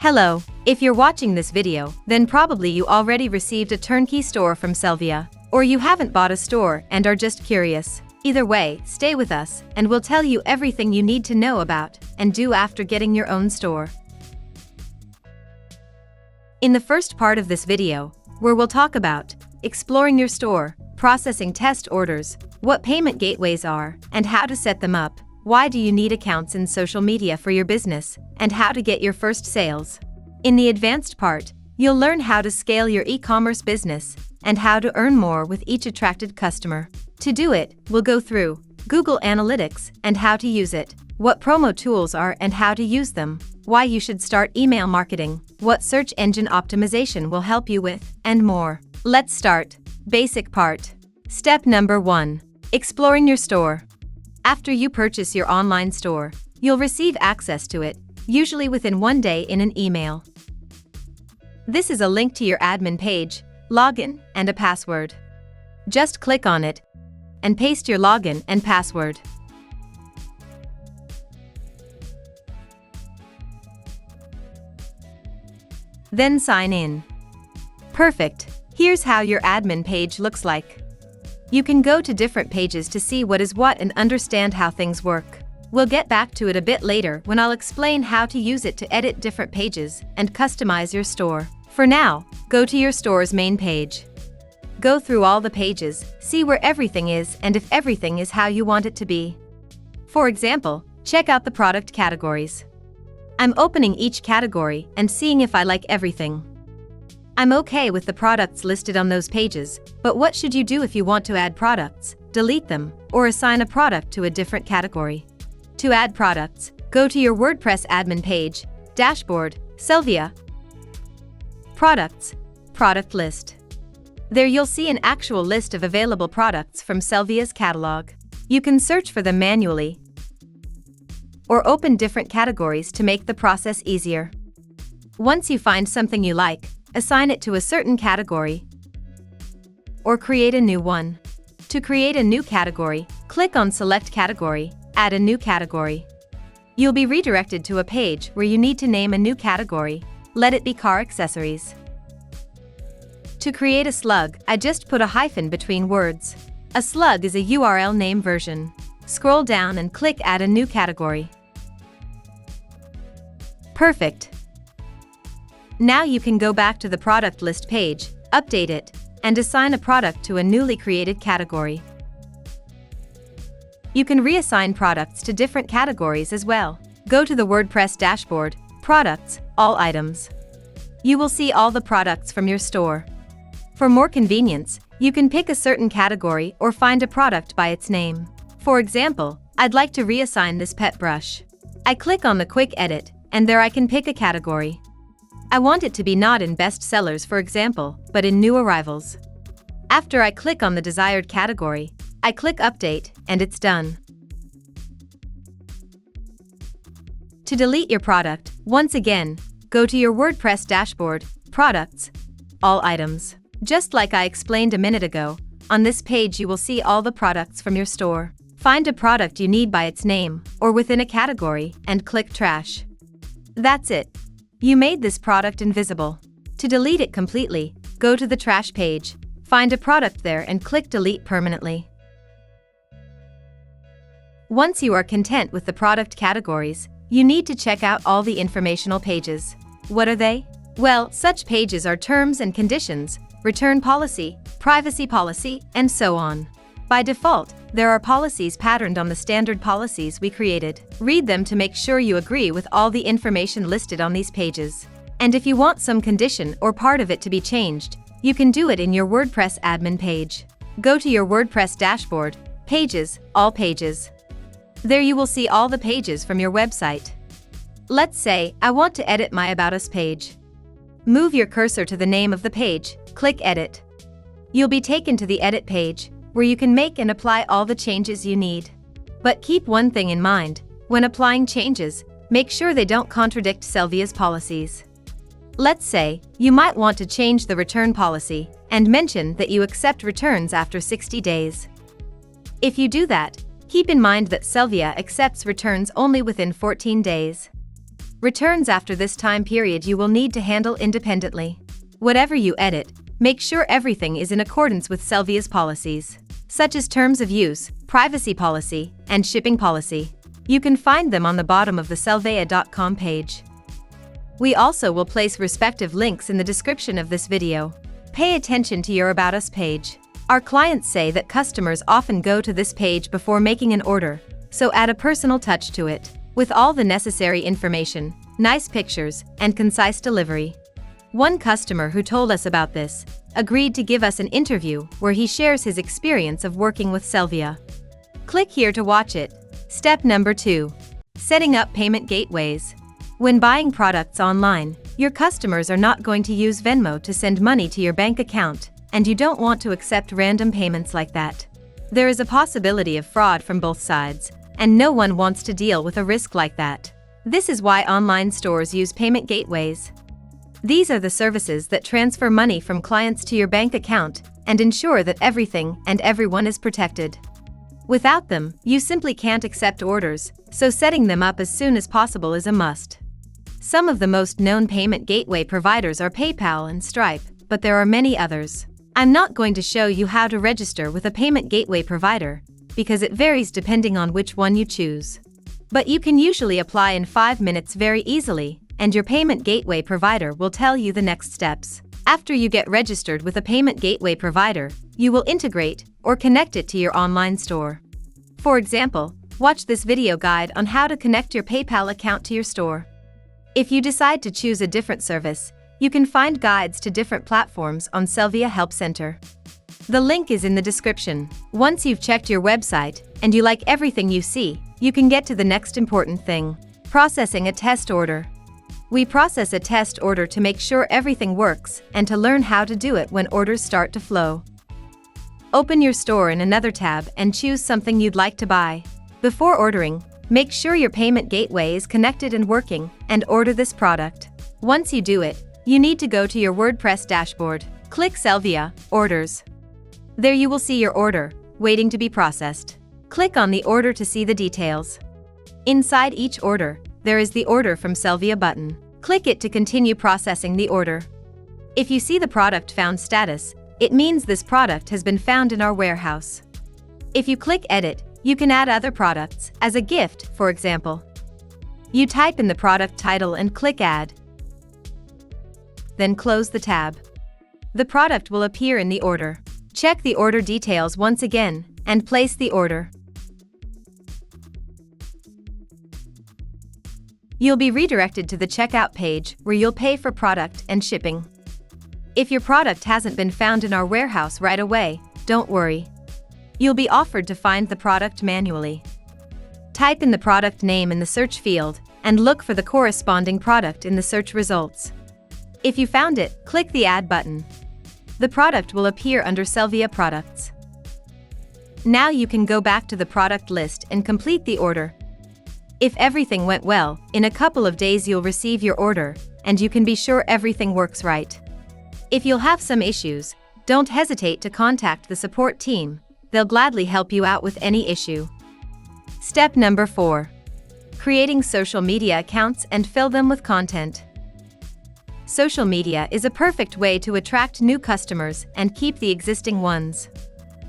Hello, if you're watching this video, then probably you already received a turnkey store from Sellvia, or you haven't bought a store and are just curious. Either way, stay with us, and we'll tell you everything you need to know about and do after getting your own store. In the first part of this video, where we'll talk about exploring your store, processing test orders, what payment gateways are, and how to set them up, why do you need accounts in social media for your business, and how to get your first sales. In the advanced part, you'll learn how to scale your e-commerce business and how to earn more with each attracted customer. To do it, we'll go through Google Analytics and how to use it, what promo tools are and how to use them, why you should start email marketing, what search engine optimization will help you with, and more. Let's start. Basic part. Step number 1. Exploring your store. After you purchase your online store, you'll receive access to it, usually within 1 day in an email. This is a link to your admin page, login, and a password. Just click on it and paste your login and password. Then sign in. Perfect. Here's how your admin page looks like. You can go to different pages to see what is what and understand how things work. We'll get back to it a bit later when I'll explain how to use it to edit different pages and customize your store. For now, go to your store's main page. Go through all the pages, see where everything is and if everything is how you want it to be. For example, check out the product categories. I'm opening each category and seeing if I like everything. I'm okay with the products listed on those pages, but what should you do if you want to add products, delete them, or assign a product to a different category? To add products, go to your WordPress admin page, Dashboard, Sellvia, Products, Product List. There you'll see an actual list of available products from Sellvia's catalog. You can search for them manually or open different categories to make the process easier. Once you find something you like, assign it to a certain category or create a new one. To create a new category, click on Select Category, Add a new category. You'll be redirected to a page where you need to name a new category. Let it be car accessories. To create a slug, I just put a hyphen between words. A slug is a URL name version. Scroll down and click Add a new category. Perfect. Now you can go back to the product list page, update it, and assign a product to a newly created category. You can reassign products to different categories as well. Go to the WordPress dashboard, Products, All Items. You will see all the products from your store. For more convenience, you can pick a certain category or find a product by its name. For example, I'd like to reassign this pet brush. I click on the Quick Edit, and there I can pick a category. I want it to be not in best sellers, for example, but in new arrivals. After I click on the desired category, I click Update, and it's done. To delete your product, once again, go to your WordPress dashboard, Products, All Items. Just like I explained a minute ago, on this page you will see all the products from your store. Find a product you need by its name, or within a category, and click Trash. That's it. You made this product invisible. To delete it completely, go to the trash page, find a product there and click Delete permanently. Once you are content with the product categories, you need to check out all the informational pages. What are they? Well, such pages are terms and conditions, return policy, privacy policy, and so on. By default, there are policies patterned on the standard policies we created. Read them to make sure you agree with all the information listed on these pages. And if you want some condition or part of it to be changed, you can do it in your WordPress admin page. Go to your WordPress dashboard, Pages, All Pages. There you will see all the pages from your website. Let's say I want to edit my About Us page. Move your cursor to the name of the page, click Edit. You'll be taken to the Edit page, where you can make and apply all the changes you need. But keep one thing in mind, when applying changes, make sure they don't contradict Sellvia's policies. Let's say, you might want to change the return policy, and mention that you accept returns after 60 days. If you do that, keep in mind that Sellvia accepts returns only within 14 days. Returns after this time period you will need to handle independently. Whatever you edit, make sure everything is in accordance with Sellvia's policies, such as terms of use, privacy policy, and shipping policy. You can find them on the bottom of the Sellvia.com page. We also will place respective links in the description of this video. Pay attention to your About Us page. Our clients say that customers often go to this page before making an order, so add a personal touch to it, with all the necessary information, nice pictures, and concise delivery. One customer who told us about this agreed to give us an interview where he shares his experience of working with Sellvia. Click here to watch it. Step number 2. Setting up payment gateways. When buying products online, your customers are not going to use Venmo to send money to your bank account, and you don't want to accept random payments like that. There is a possibility of fraud from both sides, and no one wants to deal with a risk like that. This is why online stores use payment gateways. These are the services that transfer money from clients to your bank account and ensure that everything and everyone is protected. Without them, you simply can't accept orders, so setting them up as soon as possible is a must. Some of the most known payment gateway providers are PayPal and Stripe, but there are many others. I'm not going to show you how to register with a payment gateway provider, because it varies depending on which one you choose. But you can usually apply in 5 minutes very easily, and your payment gateway provider will tell you the next steps. After you get registered with a payment gateway provider, you will integrate or connect it to your online store. For example, watch this video guide on how to connect your PayPal account to your store. If you decide to choose a different service, you can find guides to different platforms on Sellvia Help Center. The link is in the description. Once you've checked your website and you like everything you see, you can get to the next important thing: processing a test order. We process a test order to make sure everything works and to learn how to do it when orders start to flow. Open your store in another tab and choose something you'd like to buy. Before ordering, make sure your payment gateway is connected and working, and order this product. Once you do it, you need to go to your WordPress dashboard. Click Sellvia, Orders. There you will see your order, waiting to be processed. Click on the order to see the details. Inside each order, there is the Order from Sellvia button. Click it to continue processing the order. If you see the product found status, it means this product has been found in our warehouse. If you click Edit, you can add other products, as a gift, for example. You type in the product title and click Add. Then close the tab. The product will appear in the order. Check the order details once again, and place the order. You'll be redirected to the checkout page where you'll pay for product and shipping. If your product hasn't been found in our warehouse right away, don't worry. You'll be offered to find the product manually. Type in the product name in the search field and look for the corresponding product in the search results. If you found it, click the Add button. The product will appear under Sellvia Products. Now you can go back to the product list and complete the order. If everything went well, in a couple of days you'll receive your order, and you can be sure everything works right. If you'll have some issues, don't hesitate to contact the support team. They'll gladly help you out with any issue. Step number 4. Creating social media accounts and fill them with content. Social media is a perfect way to attract new customers and keep the existing ones.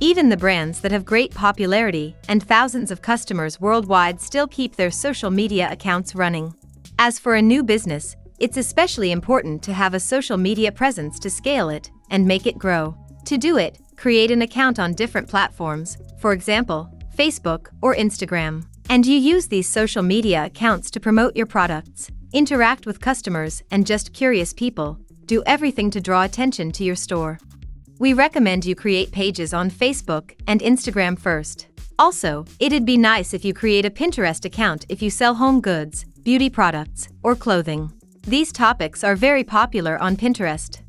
Even the brands that have great popularity and thousands of customers worldwide still keep their social media accounts running. As for a new business, it's especially important to have a social media presence to scale it and make it grow. To do it, create an account on different platforms, for example, Facebook or Instagram. And you use these social media accounts to promote your products, interact with customers and just curious people. Do everything to draw attention to your store. We recommend you create pages on Facebook and Instagram first. Also, it'd be nice if you create a Pinterest account if you sell home goods, beauty products, or clothing. These topics are very popular on Pinterest.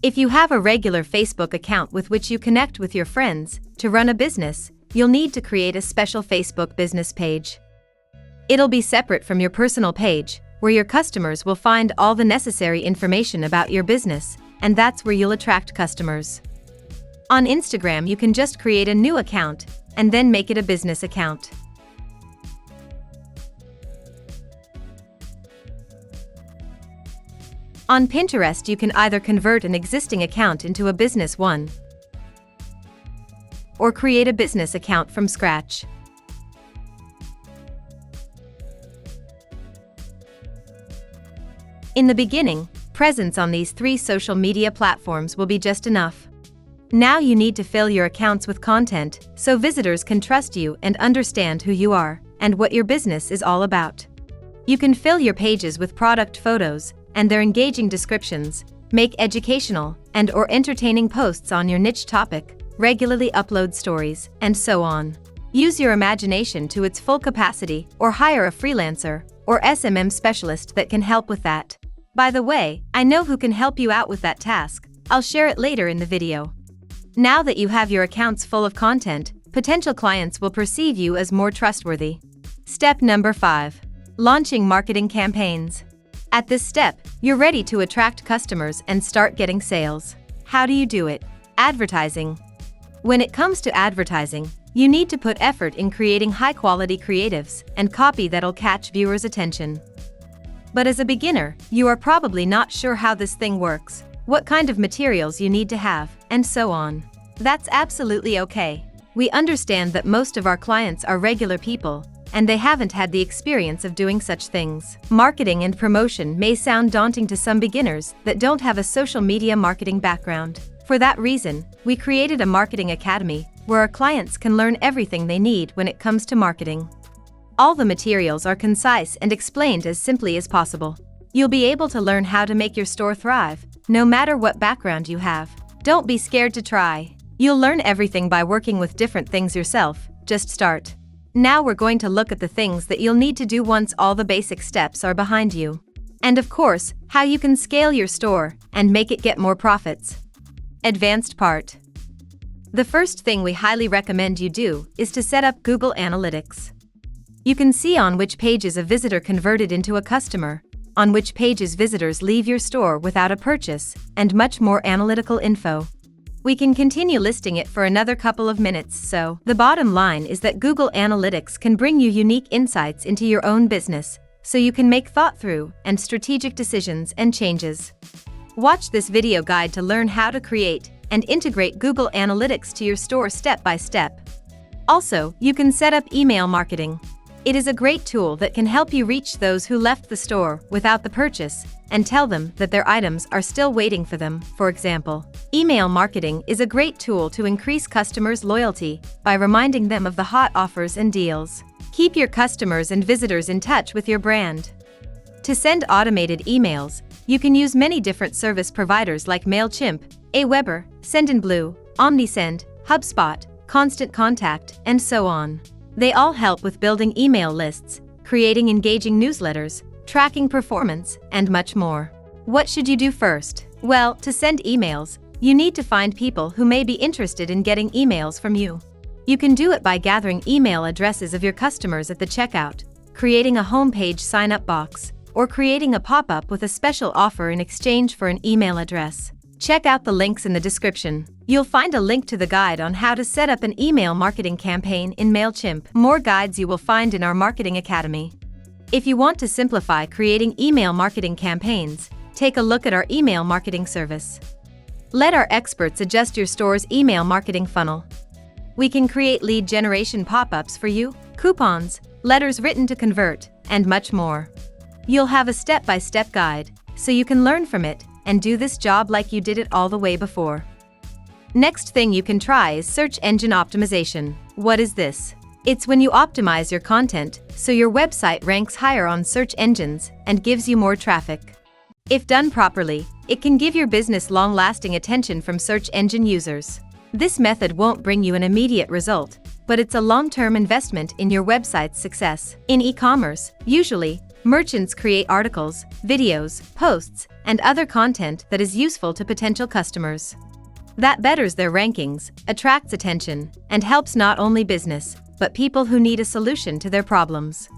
If you have a regular Facebook account with which you connect with your friends to run a business, you'll need to create a special Facebook business page. It'll be separate from your personal page, where your customers will find all the necessary information about your business, and that's where you'll attract customers. On Instagram, you can just create a new account and then make it a business account. On Pinterest, you can either convert an existing account into a business one or create a business account from scratch. In the beginning, presence on these 3 social media platforms will be just enough. Now you need to fill your accounts with content so visitors can trust you and understand who you are and what your business is all about. You can fill your pages with product photos and their engaging descriptions, make educational and/or entertaining posts on your niche topic, regularly upload stories, and so on. Use your imagination to its full capacity or hire a freelancer or SMM specialist that can help with that. By the way, I know who can help you out with that task. I'll share it later in the video. Now that you have your accounts full of content, potential clients will perceive you as more trustworthy. Step number 5. Launching marketing campaigns. At this step, you're ready to attract customers and start getting sales. How do you do it? Advertising. When it comes to advertising, you need to put effort in creating high-quality creatives and copy that'll catch viewers' attention. But as a beginner, you are probably not sure how this thing works, what kind of materials you need to have, and so on. That's absolutely okay. We understand that most of our clients are regular people, and they haven't had the experience of doing such things. Marketing and promotion may sound daunting to some beginners that don't have a social media marketing background. For that reason, we created a marketing academy where our clients can learn everything they need when it comes to marketing. All the materials are concise and explained as simply as possible. You'll be able to learn how to make your store thrive, no matter what background you have. Don't be scared to try. You'll learn everything by working with different things yourself. Just start. Now we're going to look at the things that you'll need to do once all the basic steps are behind you. And of course, how you can scale your store and make it get more profits. Advanced part. The first thing we highly recommend you do is to set up Google Analytics. You can see on which pages a visitor converted into a customer, on which pages visitors leave your store without a purchase, and much more analytical info. We can continue listing it for another couple of minutes, so the bottom line is that Google Analytics can bring you unique insights into your own business, so you can make thought-through and strategic decisions and changes. Watch this video guide to learn how to create and integrate Google Analytics to your store step by step. Also, you can set up email marketing. It is a great tool that can help you reach those who left the store without the purchase and tell them that their items are still waiting for them. For example, email marketing is a great tool to increase customers' loyalty by reminding them of the hot offers and deals. Keep your customers and visitors in touch with your brand. To send automated emails, you can use many different service providers like MailChimp, Aweber, Sendinblue, OmniSend, HubSpot, Constant Contact, and so on. They all help with building email lists, creating engaging newsletters, tracking performance, and much more. What should you do first? Well, to send emails, you need to find people who may be interested in getting emails from you. You can do it by gathering email addresses of your customers at the checkout, creating a homepage sign-up box, or creating a pop-up with a special offer in exchange for an email address. Check out the links in the description. You'll find a link to the guide on how to set up an email marketing campaign in MailChimp. More guides you will find in our Marketing Academy. If you want to simplify creating email marketing campaigns, take a look at our email marketing service. Let our experts adjust your store's email marketing funnel. We can create lead generation pop-ups for you, coupons, letters written to convert, and much more. You'll have a step-by-step guide, so you can learn from it and do this job like you did it all the way before. Next thing you can try is search engine optimization. What is this? It's when you optimize your content so your website ranks higher on search engines and gives you more traffic. If done properly, it can give your business long-lasting attention from search engine users. This method won't bring you an immediate result, but it's a long-term investment in your website's success. In e-commerce, usually, merchants create articles, videos, posts, and other content that is useful to potential customers. That betters their rankings, attracts attention, and helps not only business, but people who need a solution to their problems.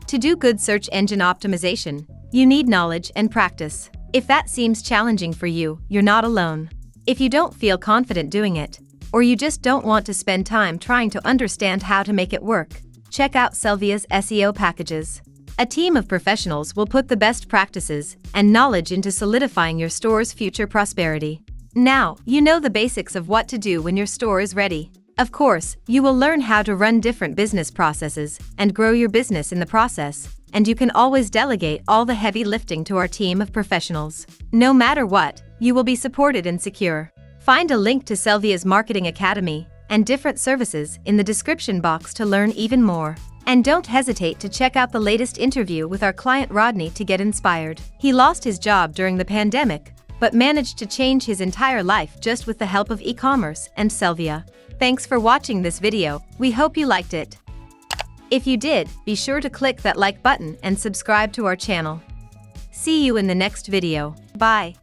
To do good search engine optimization, you need knowledge and practice. If that seems challenging for you, you're not alone. If you don't feel confident doing it, or you just don't want to spend time trying to understand how to make it work, check out Sellvia's SEO packages. A team of professionals will put the best practices and knowledge into solidifying your store's future prosperity. Now, you know the basics of what to do when your store is ready. Of course, you will learn how to run different business processes and grow your business in the process, and you can always delegate all the heavy lifting to our team of professionals. No matter what, you will be supported and secure. Find a link to Sellvia's Marketing Academy and different services in the description box to learn even more. And don't hesitate to check out the latest interview with our client Rodney to get inspired. He lost his job during the pandemic, but managed to change his entire life just with the help of e-commerce and Sellvia. Thanks for watching this video. We hope you liked it. If you did, be sure to click that like button and subscribe to our channel. See you in the next video. Bye.